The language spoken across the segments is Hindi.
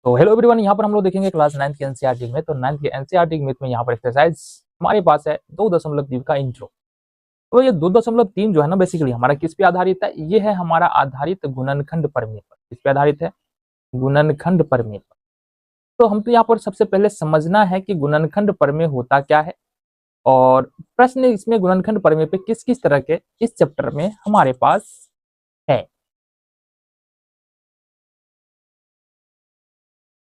तो हेलो एवरीवन, यहाँ पर हम लोग देखेंगे क्लास 9th के एनसीईआरटी में। तो 9th के एनसीईआरटी में यहाँ पर एक्सरसाइज हमारे पास है 2.3 का इंट्रो। तो ये 2.3 जो है ना, बेसिकली हमारा किस पे आधारित है? ये है हमारा आधारित गुणनखंड प्रमेय पर। किस पे आधारित है? गुणनखंड प्रमेय पर। तो हमको यहाँ पर सबसे पहले समझना है कि गुणनखंड प्रमेय होता क्या है, और प्रश्न इसमें गुणनखंड प्रमेय पे किस किस तरह के इस चैप्टर में हमारे पास है।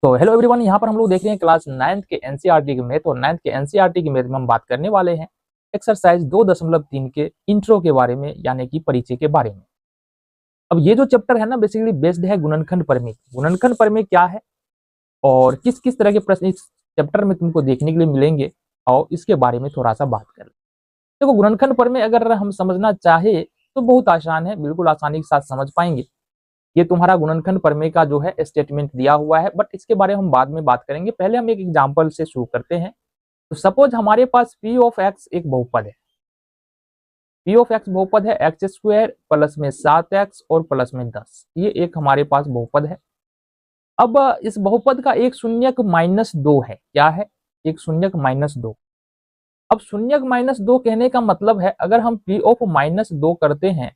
तो हेलो एवरीवन, यहाँ पर हम लोग देख रहे हैं क्लास 9th के एनसीईआरटी में। तो 9th के एनसीईआरटी की में हम बात करने वाले हैं एक्सरसाइज 2.3 के इंट्रो के बारे में, यानी कि परिचय के बारे में। अब ये जो चैप्टर है ना, बेसिकली बेस्ड है गुणनखंड प्रमेय। गुणनखंड प्रमेय क्या है और किस किस तरह के प्रश्न इस चैप्टर में तुमको देखने के लिए मिलेंगे, और इसके बारे में थोड़ा सा बात कर। देखो, गुणनखंड प्रमेय अगर हम समझना चाहे तो बहुत आसान है, बिल्कुल आसानी के साथ समझ पाएंगे। ये तुम्हारा गुणनखंड प्रमेय का जो है स्टेटमेंट दिया हुआ है, बट इसके बारे में हम बाद में बात करेंगे। पहले हम एक एग्जांपल से शुरू करते हैं। तो सपोज हमारे पास p ऑफ x एक बहुपद है। p ऑफ x बहुपद है, एक्स स्क्वायर प्लस में 7x और प्लस में 10। ये एक हमारे पास बहुपद है। अब इस बहुपद का एक शून्यक -2 है। क्या है? एक शून्यक -2। अब शून्यक -2 कहने का मतलब है, अगर हम p ऑफ -2 करते हैं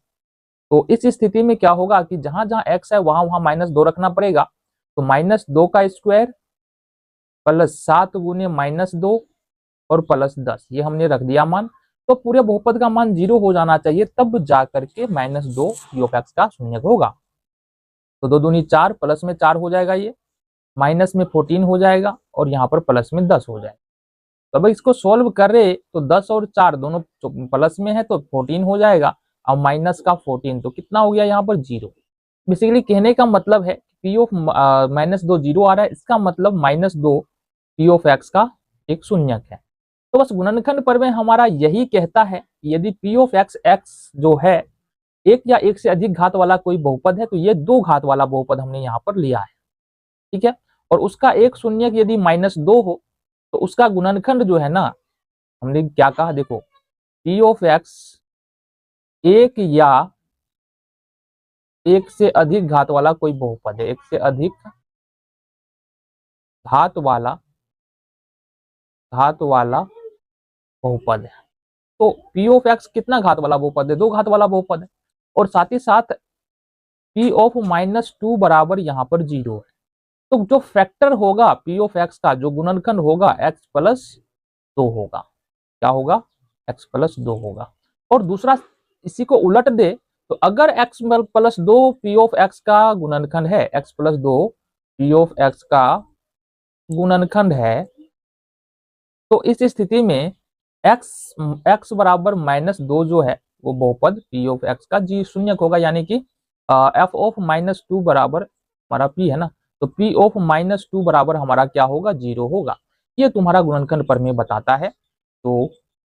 तो इस स्थिति में क्या होगा कि जहां जहां x है वहां वहां -2 रखना पड़ेगा। तो -2 का स्क्वायर प्लस 7 गुने -2 और प्लस 10, ये हमने रख दिया मान। तो पूरे बहुपद का मान 0 हो जाना चाहिए, तब जाकर के -2 p ऑफ x का शून्यक होगा। तो 2 दूनी 4, प्लस में 4 हो जाएगा, ये माइनस में 14 हो जाएगा, और यहाँ पर प्लस में 10 हो जाएगा। तो अब इसको सोल्व करे तो 10 और 4 दोनों प्लस में है तो 14 हो जाएगा, और माइनस का 14 तो कितना हो गया यहाँ पर? 0। बेसिकली कहने का मतलब है पी ऑफ -2 0 आ रहा है, इसका मतलब -2 पी ऑफ एक्स का एक शून्यक है। तो बस गुणनखंड प्रमेय हमारा यही कहता है कि यदि पी ऑफ एक्स एक्स जो है एक या एक से अधिक घात वाला कोई बहुपद है, तो ये 2 घात वाला बहुपद हमने यहाँ पर लिया है। ठीक है, और उसका एक शून्यक यदि -2 हो तो उसका गुणनखंड जो है ना, हमने क्या कहा? देखो, पी ऑफ एक्स एक या एक से अधिक घात वाला कोई बहुपद है। एक से अधिक घात वाला बहुपद है। तो पी ऑफ एक्स कितना घात वाला बहुपद है? 2 घात वाला बहुपद है। और साथ ही साथ पी ऑफ -2 बराबर यहाँ पर 0 है। तो जो फैक्टर होगा पी ऑफ एक्स का, जो गुणनखंड होगा, x प्लस 2 होगा। क्या होगा? x प्लस 2 होगा। और दूसरा इसी को उलट दे तो अगर x plus 2 P of x का गुणनखंड है, x plus 2 P of x का गुणनखंड है, तो इस स्थिति में x बराबर -2 जो है वो बहुपद p ऑफ x का जी शून्यक होगा, यानी कि f ऑफ -2 बराबर हमारा p है ना, तो p ऑफ -2 बराबर हमारा क्या होगा? 0 होगा। ये तुम्हारा गुणनखंड प्रमेय बताता है, तो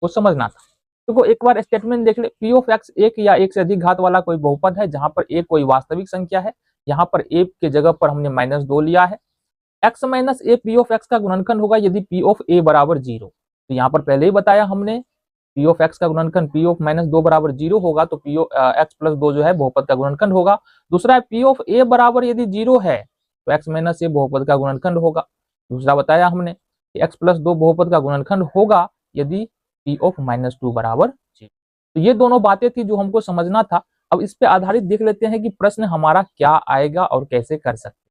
वो समझना था। देखो, एक बार स्टेटमेंट देख ले। p ऑफ x एक या एक से अधिक घात वाला कोई बहुपद है जहां पर a कोई वास्तविक संख्या है। यहाँ पर a के जगह पर हमने -2 लिया है। x minus A P of x का गुणनखंड होगा यदि पी ऑफ ए बराबर 0। तो यहाँ पर पहले ही बताया हमने, पी ऑफ एक्स का गुणनखंड पी ऑफ -2 बराबर 0 होगा, तो पी एक्स प्लस 2 जो है बहुपद का गुणनखंड होगा। दूसरा है पी ऑफ ए बराबर यदि 0 है तो एक्स माइनस ए बहुपद का गुणनखंड होगा। दूसरा बताया हमने कि एक्स प्लस 2 बहुपद का गुणनखंड होगा यदि पी ऑफ -2 बराबर 0। तो ये दोनों बातें थी जो हमको समझना था। अब इस पे आधारित देख लेते हैं कि प्रश्न हमारा क्या आएगा और कैसे कर सकते।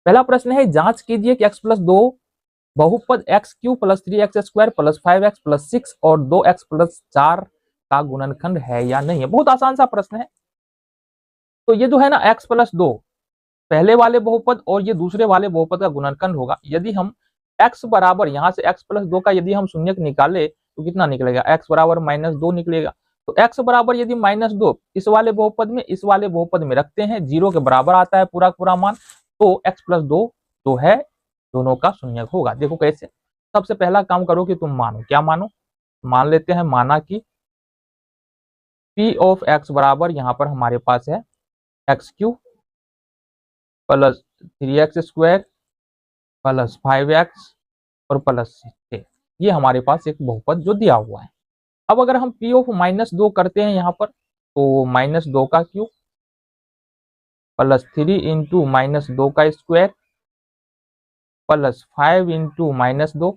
पहला प्रश्न है, जांच कीजिए कि x प्लस 2 बहुपद x³ plus 3x square plus 5x plus 6 और 2x प्लस 4 का गुणनखंड है या नहीं है। बहुत आसान सा प्रश्न है। तो ये जो है ना x प्लस 2 पहले वाले बहुपद और ये दूसरे वाले बहुपद का गुणनखंड होगा। यदि हम x बराबर यहाँ से x प्लस 2 का यदि हम शून्यक निकाले तो कितना निकलेगा? x बराबर -2 निकलेगा। तो x बराबर यदि -2 इस वाले बहुपद में इस वाले बहुपद में रखते हैं, 0 के बराबर आता है पूरा पूरा मान, तो x प्लस 2 जो है दोनों का शून्यक होगा। देखो कैसे। सबसे पहला काम करो कि तुम मानो। क्या मानो? मान लेते हैं, माना कि p ऑफ x बराबर यहाँ पर हमारे पास है x³ plus 3x square plus 5x और प्लस 6। ये हमारे पास एक बहुपद जो दिया हुआ है। अब अगर हम p ऑफ -2 करते हैं यहाँ पर, तो -2 का क्यूब प्लस 3 इंटू -2 का स्क्वायर प्लस 5 इंटू -2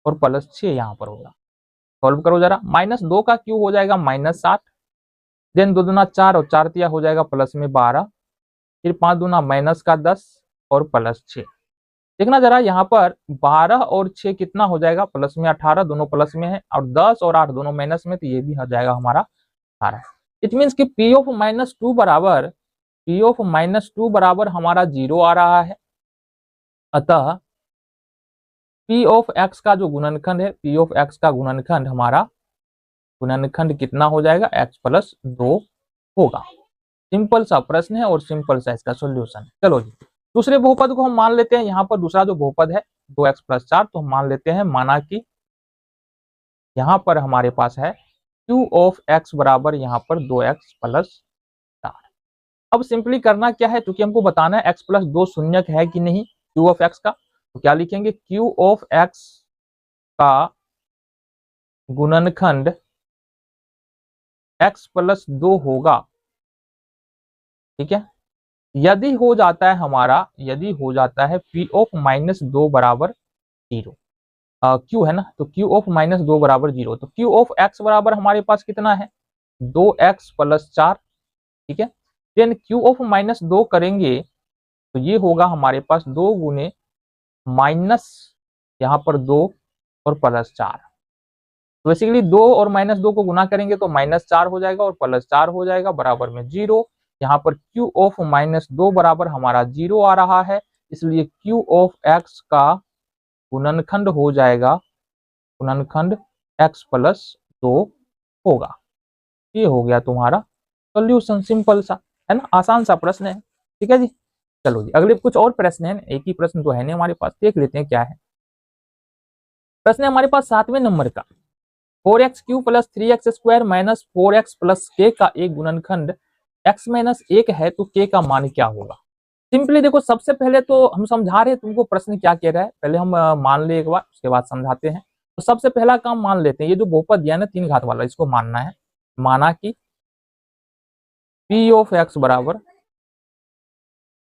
और प्लस 6 यहाँ पर होगा। सॉल्व करो जरा, -2 का क्यूब हो जाएगा -7, देन 2 दूना 4 और 4 तिया हो जाएगा प्लस में 12, फिर 5 दूना -10 और प्लस 6। देखना जरा यहाँ पर 12 और 6 कितना हो जाएगा, प्लस में 18, दोनों प्लस में है, और 10 और 8 दोनों माइनस में, तो ये भी हो जाएगा हमारा 18। इट मीन्स कि P ऑफ -2 बराबर हमारा 0 आ रहा है। अतः P ऑफ x का जो गुणनखंड है, P ऑफ x का गुणनखंड हमारा गुणनखंड कितना हो जाएगा, x प्लस 2 होगा। सिंपल सा प्रश्न है और सिंपल सा इसका सॉल्यूशन। चलो जी, दूसरे बहुपद को हम मान लेते हैं। यहाँ पर दूसरा जो बहुपद है 2x प्लस 4, तो हम मान लेते हैं, माना कि यहाँ पर हमारे पास है q ऑफ x बराबर यहाँ पर 2x प्लस 4। अब सिंपली करना क्या है, क्योंकि हमको बताना है x प्लस 2 शून्यक है कि नहीं q ऑफ x का, तो क्या लिखेंगे, q ऑफ x का गुणनखंड x प्लस 2 होगा। ठीक है, यदि हो जाता है हमारा, यदि हो जाता है P ऑफ -2 बराबर 0, Q है ना, तो Q ऑफ -2 बराबर 0, तो Q ऑफ x बराबर हमारे पास कितना है, 2x प्लस 4। ठीक है, देन Q ऑफ -2 करेंगे तो ये होगा हमारे पास 2 गुने माइनस यहाँ पर 2 और प्लस 4। तो बेसिकली 2 और -2 को गुना करेंगे तो -4 हो जाएगा और प्लस 4 हो जाएगा बराबर में 0। यहाँ पर Q ऑफ -2 बराबर हमारा 0 आ रहा है, इसलिए Q ऑफ x का गुणनखंड हो जाएगा, गुणनखंड x प्लस 2 होगा। ये हो गया तुम्हारा सोल्यूशन, सिंपल सा है ना, आसान सा प्रश्न है। ठीक है जी, चलो जी, अगले कुछ और प्रश्न है, एक ही प्रश्न तो है नहीं हमारे पास, देख लेते हैं क्या है। प्रश्न है हमारे पास 7वें नंबर का, 4x³ plus 3x² minus 4x plus k का एक गुणनखंड x माइनस 1 है, तो k का मान क्या होगा। सिंपली देखो, सबसे पहले तो हम समझा रहे हैं तुमको प्रश्न क्या कह रहा है, पहले हम मान ले एक बार, उसके बाद समझाते हैं। तो सबसे पहला काम मान लेते हैं, ये जो बहुपद दिया है ना 3 घात वाला, इसको मानना है। माना कि P ऑफ x बराबर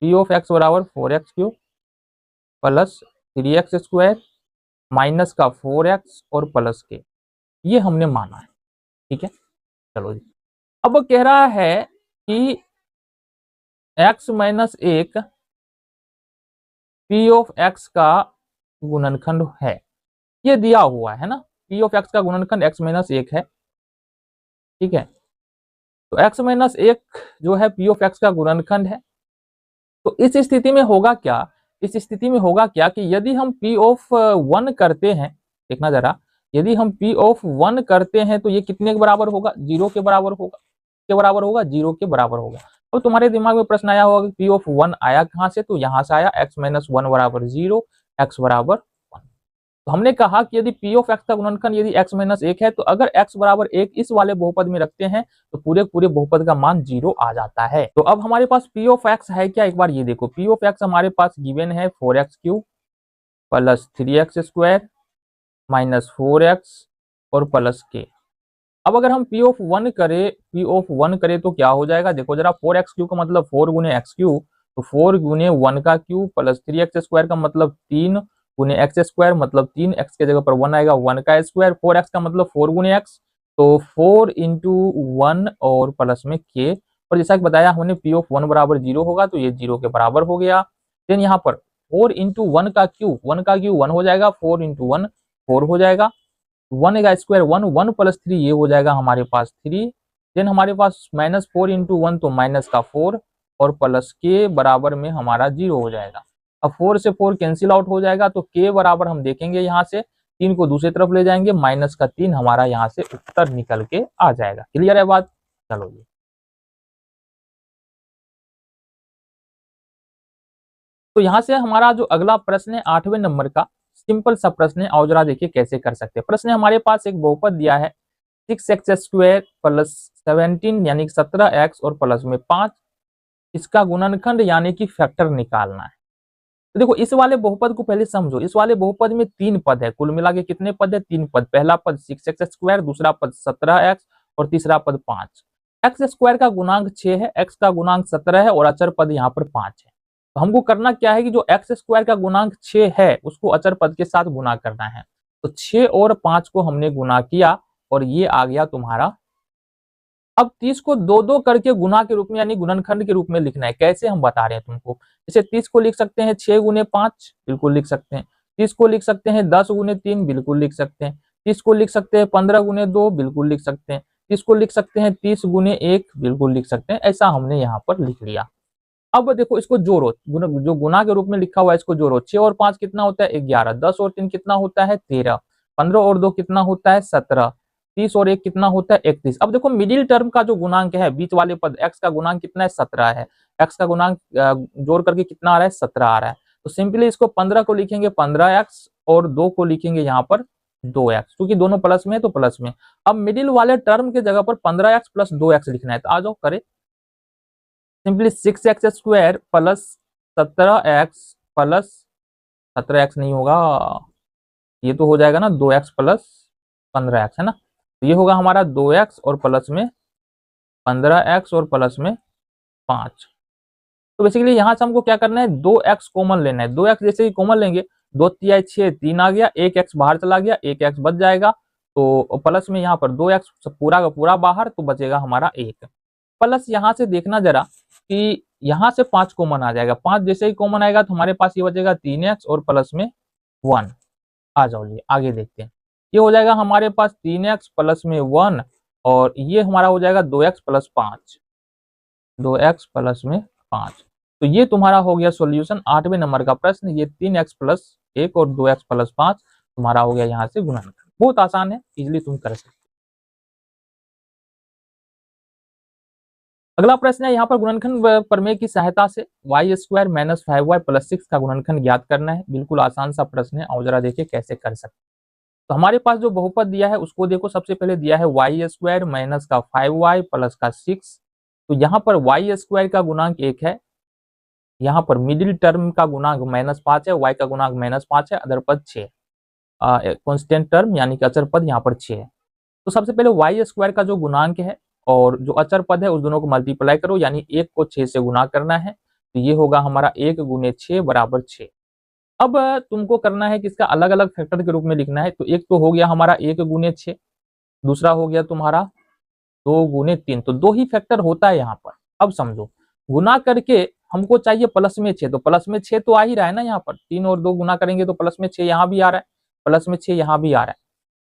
4x³ प्लस 3x² माइनस का 4x और प्लस k, ये हमने माना है। ठीक है, चलो जी, अब कह रहा है कि x minus 1 P of x का गुणनखंड है, ये दिया हुआ है ना, P ऑफ x का गुणनखंड x माइनस 1 है। ठीक है, तो x माइनस 1 जो है P ऑफ x का गुणनखंड है। तो इस स्थिति में होगा क्या, इस स्थिति में होगा क्या कि यदि हम P ऑफ 1 करते हैं, देखना जरा, यदि हम P ऑफ 1 करते हैं तो ये कितने के बराबर होगा, 0 के बराबर होगा, के बराबर होगा, 0 के बराबर होगा। अब तुम्हारे दिमाग में प्रश्न आया होगा कि P ऑफ 1 आया कहां से, तो यहां से आया, x माइनस 1 बराबर 0, x बराबर 1। तो हमने कहा कि यदि P ऑफ x का गुणनखंड यदि x माइनस 1 है, तो अगर x बराबर 1 इस वाले बहुपद में रखते हैं तो पूरे पूरे बहुपद का मान 0 आ जाता है। तो अब हमारे पास P ऑफ x है क्या, एक बार ये देखो, P ऑफ x हमारे पास गिवन है 4x³ plus 3x² minus 4x और प्लस k। अब अगर हम P ऑफ 1 करें, P ऑफ 1 करें तो क्या हो जाएगा, देखो जरा, 4x³ का मतलब 4 गुने x³ तो 4 गुने 1 का क्यूब प्लस 3x² का मतलब 3 गुने x² मतलब 3, x के जगह पर 1 आएगा, 1 का स्क्वायर, 4x का मतलब 4 गुने x, तो 4 इंटू 1 और प्लस में k। और जैसा कि बताया हमने P ऑफ 1 बराबर 0 होगा, तो ये 0 के बराबर हो गया। देन यहाँ पर 4 इंटू 1 का क्यूब, 1 का क्यूब 1 हो जाएगा, 4 इंटू 1 4 हो जाएगा, 1 का स्क्वायर 1, 1 प्लस 3 ये हो जाएगा हमारे पास 3। देन हमारे पास -4 इंटू 1 तो माइनस का 4 और प्लस के बराबर में हमारा 0 हो जाएगा। अब 4 से 4 कैंसिल आउट हो जाएगा, तो के बराबर हम देखेंगे यहाँ से 3 को दूसरी तरफ ले जाएंगे, माइनस का 3 हमारा यहाँ से उत्तर निकल के आ जाएगा। क्लियर है बात, चलो जी। तो यहाँ से हमारा जो अगला प्रश्न है 8वें नंबर का, सिंपल सा प्रश्न है, और जरा देखिए कैसे कर सकते हैं। प्रश्न हमारे पास एक बहुपद दिया है 6x² प्लस 17 यानी 17x और प्लस में 5, इसका गुणनखंड यानी कि फैक्टर निकालना है। तो देखो, इस वाले बहुपद को पहले समझो, इस वाले बहुपद में 3 पद है, कुल मिला के कितने पद है, 3 पद। पहला पद 6x², दूसरा पद 17x और तीसरा पद 5। x² का गुणांक 6 है, x का गुणांक 17 है और अचर पद यहाँ पर 5 है। तो हमको करना क्या है कि जो एक्स स्क्वायर का गुणांक 6 है उसको अचर पद के साथ गुना करना है। तो 6 और 5 को हमने गुना किया और ये आ गया तुम्हारा। अब 30 को दो दो करके गुना के रूप में यानी गुणनखंड के रूप में लिखना है। कैसे हम बता रहे हैं तुमको, जैसे 30 को लिख सकते हैं 6 गुने 5, बिल्कुल लिख सकते हैं। 30 को लिख सकते हैं 10 गुने 3, बिल्कुल लिख सकते हैं। 30 को लिख सकते हैं 15 गुने 2, बिल्कुल लिख सकते हैं। 30 को लिख सकते हैं 30 गुने 1, बिल्कुल लिख सकते हैं। ऐसा हमने यहाँ पर लिख लिया। अब देखो इसको जोड़ो, जो गुना के रूप में लिखा हुआ है इसको जोड़ो। 6 और 5 कितना होता है 11, 10 और 3 कितना होता है 13, 15 और 2 कितना होता है 17, 30 और 1 कितना होता है 31। अब देखो मिडिल टर्म का जो गुणांक है, बीच वाले पद x का गुणांक कितना है 17 है। x का गुणांक जोड़ करके कितना आ रहा है 17 आ रहा है। तो सिंपली इसको 15 को लिखेंगे 15x और 2 को लिखेंगे यहाँ पर 2x, क्योंकि दोनों प्लस में है तो प्लस में। अब मिडिल वाले टर्म के जगह पर 15x प्लस 2x लिखना है। तो आ जाओ करे, simply 6x square plus 17x plus 17x नहीं होगा, ये तो हो जाएगा ना 2x प्लस 15x है ना। तो ये होगा हमारा 2x और प्लस में 15x और प्लस में 5। तो बेसिकली यहाँ से हमको क्या करना है 2x कॉमन लेना है। 2x जैसे ही कॉमन लेंगे 2 तिया 6, 3 आ गया, 1x बाहर चला गया, 1x बच जाएगा। तो प्लस में यहाँ पर 2x पूरा का पूरा बाहर, तो बचेगा हमारा 1 प्लस। यहाँ से देखना जरा कि यहाँ से 5 कॉमन आ जाएगा। 5 जैसे ही कॉमन आएगा तो हमारे पास ये बचेगा 3x और प्लस में 1। आ जाओ जी आगे देखते हैं। ये हो जाएगा हमारे पास 3x प्लस में 1 और ये हमारा हो जाएगा 2x प्लस 5, 2x प्लस में 5। तो ये तुम्हारा हो गया सॉल्यूशन 8वें नंबर का प्रश्न। ये 3x प्लस 1 और 2x प्लस 5 तुम्हारा हो गया यहाँ से गुणनखंड। बहुत आसान है, इजिली तुम कर सकते हो। अगला प्रश्न है यहाँ पर गुणनखंड प्रमेय की सहायता से y square minus 5y plus 6 का गुणनखंड ज्ञात करना है। बिल्कुल आसान सा प्रश्न है और जरा देखिए कैसे कर सकते हैं। तो हमारे पास जो बहुपद दिया है उसको देखो, सबसे पहले दिया है y स्क्वायर माइनस का 5y प्लस का 6। तो यहाँ पर y स्क्वायर का गुणांक 1 है, यहाँ पर मिडिल टर्म का गुणांक -5 है, y का गुणांक -5 है, अदर पद 6, कॉन्स्टेंट टर्म यानी कि अचर पद यहाँ पर 6 है। तो सबसे पहले y स्क्वायर का जो गुणांक है और जो अचर पद है उस दोनों को मल्टीप्लाई करो, यानी 1 को 6 से गुना करना है। तो ये होगा हमारा 1 गुने 6 बराबर 6। अब तुमको करना है कि इसका अलग अलग फैक्टर के रूप में लिखना है। तो एक तो हो गया हमारा 1 गुने 6, दूसरा हो गया तुम्हारा 2 गुने 3। तो 2 ही फैक्टर होता है यहाँ पर। अब समझो गुना करके हमको चाहिए प्लस में 6, तो प्लस में 6 तो आ ही रहा है ना यहाँ पर। 3 और 2 गुना करेंगे तो प्लस में 6 यहाँ भी आ रहा है, प्लस में 6 यहाँ भी आ रहा है।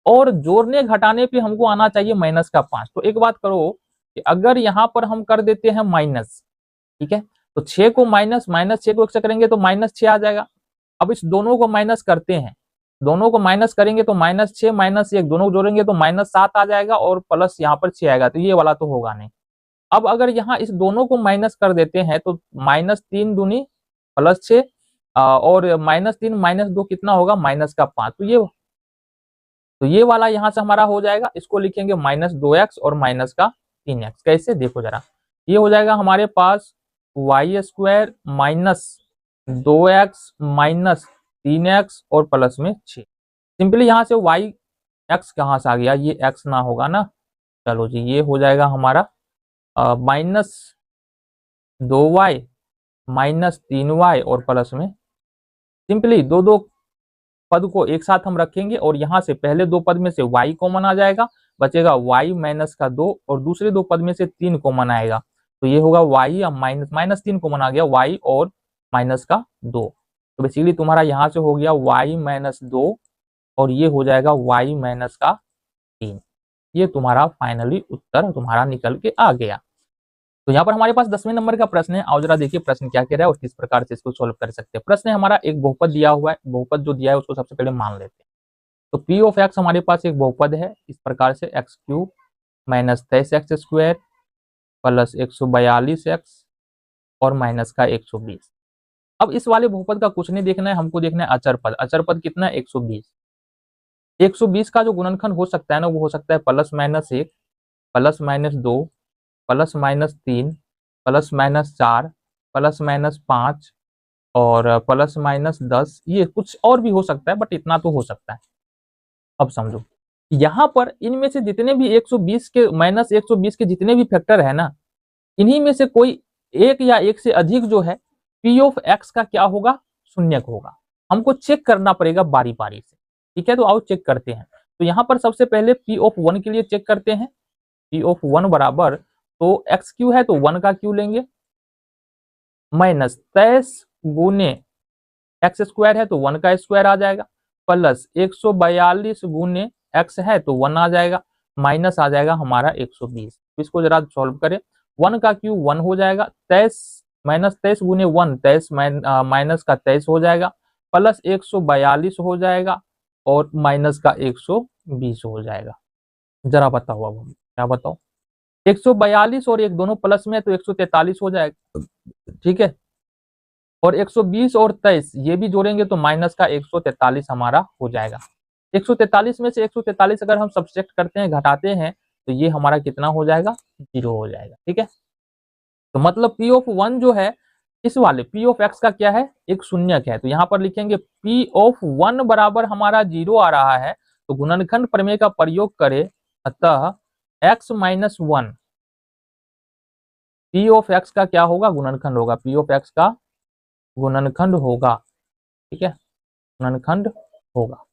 और जोड़ने घटाने पे हमको आना चाहिए माइनस का 5। तो एक बात करो कि अगर यहाँ पर हम कर देते हैं माइनस, ठीक है, तो 6 को माइनस 6 को 1 से करेंगे तो -6 आ जाएगा। अब इस दोनों को माइनस करते हैं, दोनों को माइनस करेंगे तो -6 -1 दोनों जोड़ेंगे तो -7 आ जाएगा और प्लस यहाँ पर 6 आएगा। तो ये वाला तो होगा नहीं। अब अगर यहाँ इस दोनों को माइनस कर देते हैं तो -3 दूनी +6 और -3 -2 कितना होगा -5। तो ये वाला यहाँ से हमारा हो जाएगा। इसको लिखेंगे -2x और -3x। कैसे देखो जरा, ये हो जाएगा हमारे पास y स्क्वायर -2x -3x और प्लस में 6। सिंपली यहाँ से y x कहाँ से आ गया, ये x ना होगा ना। चलो जी ये हो जाएगा हमारा -2y -3y और प्लस में सिंपली दो पद को एक साथ हम रखेंगे और यहाँ से पहले 2 पद में से y कॉमन आ जाएगा, बचेगा y -2 और दूसरे 2 पद में से 3 कॉमन आएगा। तो ये होगा y -3 कॉमन आ गया, y और -2। तो बेसिकली तुम्हारा यहाँ से हो गया y -2 और ये हो जाएगा y -3। ये तुम्हारा फाइनली उत्तर तुम्हारा निकल के आ गया। तो यहाँ पर हमारे पास 10वें नंबर का प्रश्न है। आओ जरा देखिए प्रश्न क्या कह रहा है और किस प्रकार से इसको सोल्व कर सकते हैं। प्रश्न हमारा एक बहुपद दिया हुआ है, बहुपद जो दिया है उसको सबसे पहले मान लेते हैं। तो पी ऑफ एक्स हमारे पास एक बहुपद है इस प्रकार से x³ -23x square plus 142x और माइनस का 120। अब इस वाले बहुपद का कुछ नहीं देखना है, हमको देखना है अचर पद। अचर पद कितना है 120। 120 का जो गुणनखंड हो सकता है ना वो हो सकता है +-1 +-2 +-3 +-4 +-5 और +-10। ये कुछ और भी हो सकता है बट इतना तो हो सकता है। अब समझो यहाँ पर इनमें से जितने भी 120 के -120 के जितने भी फैक्टर है ना, इन्हीं में से कोई एक या एक से अधिक जो है पी ऑफ एक्स का क्या होगा, शून्यक होगा। हमको चेक करना पड़ेगा बारी बारी से, ठीक है। तो आओ चेक करते हैं। तो यहाँ पर सबसे पहले पी ऑफ वन के लिए चेक करते हैं। पी ऑफ वन बराबर, तो एक्स क्यू है तो वन का क्यू लेंगे, माइनस 23 गुने एक्स स्क्वायर है तो वन का स्क्वायर आ जाएगा, प्लस 142 गुने एक्स है तो वन आ जाएगा, माइनस आ जाएगा हमारा 120। इसको जरा सॉल्व करें। वन का क्यू वन हो जाएगा, 23 माइनस 23 गुने वन 23 माइनस का 23 हो जाएगा, प्लस 142 हो जाएगा और माइनस का 120 हो जाएगा। जरा बताओ अब हम क्या बताओ, 142 और एक दोनों प्लस में तो 143 हो जाएगा, ठीक है। और 120 और 23 ये भी जोड़ेंगे तो माइनस का 143 हमारा हो जाएगा। 143 में से 143 अगर हम सब्सट्रैक्ट करते हैं, घटाते हैं, तो ये हमारा कितना हो जाएगा, 0 हो जाएगा, ठीक है। तो मतलब पी ऑफ वन जो है, इस वाले पी ऑफ एक्स का क्या है, एक शून्यक है। तो यहाँ पर लिखेंगे पी ऑफ वन बराबर हमारा 0 आ रहा है, तो गुणनखंड प्रमेय का प्रयोग करें। अतः x minus one P of x का क्या होगा, गुणनखंड होगा। पी ऑफ एक्स का गुणनखंड होगा, ठीक है, गुणनखंड होगा।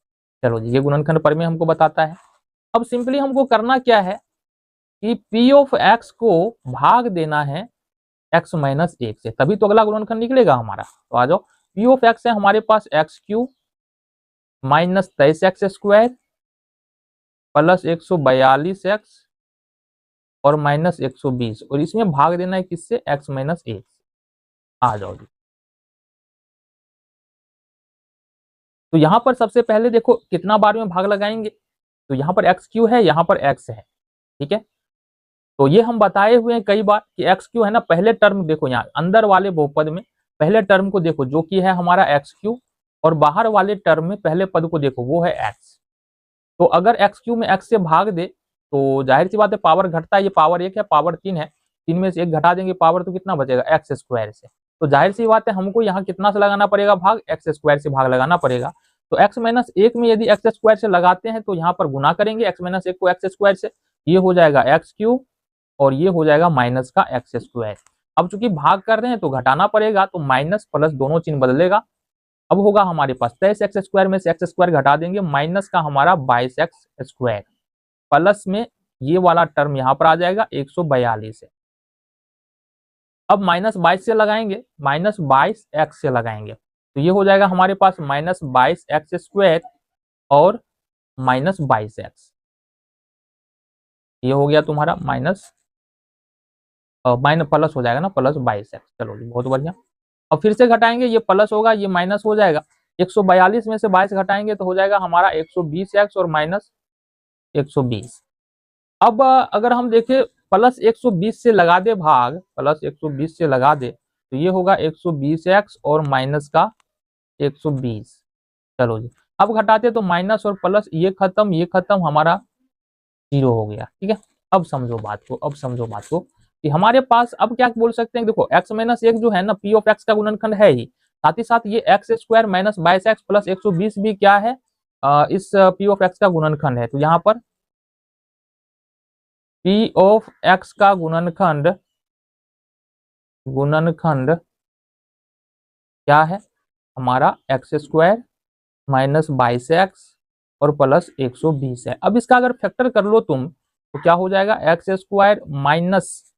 चलो जी, ये गुणनखंड प्रमेय हमको बताता है। अब सिंपली हमको करना क्या है कि पी ऑफ एक्स को भाग देना है एक्स माइनस एक से, तभी तो अगला गुणनखंड निकलेगा हमारा। तो आ जाओ, पी ऑफ एक्स है हमारे पास x cube minus 23 x square plus 142 x और माइनस 120, और इसमें भाग देना है किससे, एक्स माइनस एक से। आ जाओ जी। तो यहां पर सबसे पहले देखो कितना बार में भाग लगाएंगे, तो यहाँ पर एक्स क्यू है, यहाँ पर एक्स है, ठीक है। तो ये हम बताए हुए हैं कई बार कि एक्स क्यू है ना, पहले टर्म देखो यहाँ अंदर वाले बहुपद में पहले टर्म को देखो जो कि है हमारा एक्स क्यू, और बाहर वाले टर्म में पहले पद को देखो वो है एक्स। तो अगर एक्स क्यू में एक्स से भाग दे तो जाहिर सी बात है पावर घटता है, ये पावर एक है, पावर तीन है, तीन में से एक घटा देंगे पावर, तो कितना बचेगा, एक्स स्क्वायर से। तो जाहिर सी बात है हमको यहाँ कितना से लगाना पड़ेगा भाग, एक्स स्क्वायर से भाग लगाना पड़ेगा। तो एक्स माइनस एक में यदि एक्स स्क्वायर से लगाते हैं तो यहाँ पर गुना करेंगे एक्स माइनस एक को एक्स स्क्वायर से, ये हो जाएगा एक्स क्यू और ये हो जाएगा माइनस का एक्स स्क्वायर। अब चूंकि भाग कर रहे हैं तो घटाना पड़ेगा, तो माइनस प्लस दोनों चिन्ह बदलेगा। अब होगा हमारे पास 23 एक्स स्क्वायर में से एक्स स्क्वायर घटा देंगे, माइनस का हमारा 22 एक्स स्क्वायर, प्लस में ये वाला टर्म यहाँ पर आ जाएगा 142 है। अब माइनस 22 से लगाएंगे, माइनस 22 एक्स से लगाएंगे, तो ये हो जाएगा हमारे पास माइनस 22 एक्स स्क्वायर और माइनस 22 एक्स, ये हो गया तुम्हारा माइनस प्लस हो जाएगा ना, प्लस 22 एक्स। चलो जी, बहुत बढ़िया। अब फिर से घटाएंगे, ये प्लस होगा ये माइनस हो जाएगा, 142 में से 22 घटाएंगे तो हो जाएगा हमारा 120 एक्स और माइनस 120। अब अगर हम देखें प्लस 120 से लगा दे भाग, प्लस 120 से लगा दे तो ये होगा 120 एक्स और माइनस का 120। चलो जी, अब घटाते तो माइनस और प्लस ये खत्म, हमारा 0 हो गया, ठीक है। अब समझो बात को, अब समझो बात को कि हमारे पास अब क्या बोल सकते हैं, देखो एक्स माइनस एक जो है ना पी ऑफ एक्स का गुणनखंड है ही, साथ ही साथ ये x square minus 22 x plus 120 भी क्या है, इस पी ऑफ एक्स का गुणनखंड है। तो यहाँ पर पी ऑफ एक्स का गुणनखंड क्या है हमारा, एक्स स्क्वायर माइनस 22 एक्स और प्लस 120 है। अब इसका अगर फैक्टर कर लो तुम तो क्या हो जाएगा, x square minus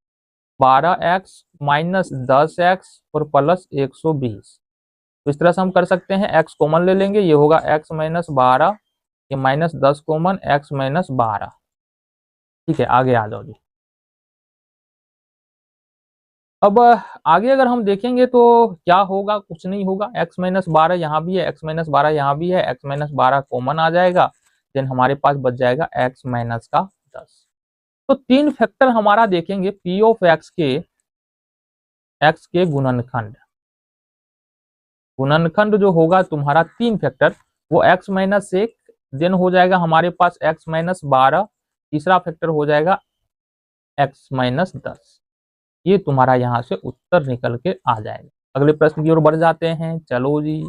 12 x minus 10 x और प्लस 120। तो इस तरह से हम कर सकते हैं, एक्स कॉमन ले लेंगे, ये होगा एक्स माइनस 12, ये माइनस 10 कॉमन, एक्स माइनस 12, ठीक है। आगे आ जाओ जी। अब आगे अगर हम देखेंगे तो क्या होगा, कुछ नहीं होगा, एक्स माइनस 12 यहाँ भी है, एक्स माइनस 12 यहाँ भी है, एक्स माइनस 12 कॉमन आ जाएगा, देन हमारे पास बच जाएगा एक्स माइनस का 10। तो तीन फैक्टर हमारा देखेंगे पी ऑफ एक्स के गुणनखंड जो होगा तुम्हारा तीन फैक्टर, वो एक्स माइनस एक, देन हो जाएगा हमारे पास एक्स माइनस 12, तीसरा फैक्टर हो जाएगा एक्स माइनस 10। ये तुम्हारा यहाँ से उत्तर निकल के आ जाएगा। अगले प्रश्न की ओर बढ़ जाते हैं, चलो जी।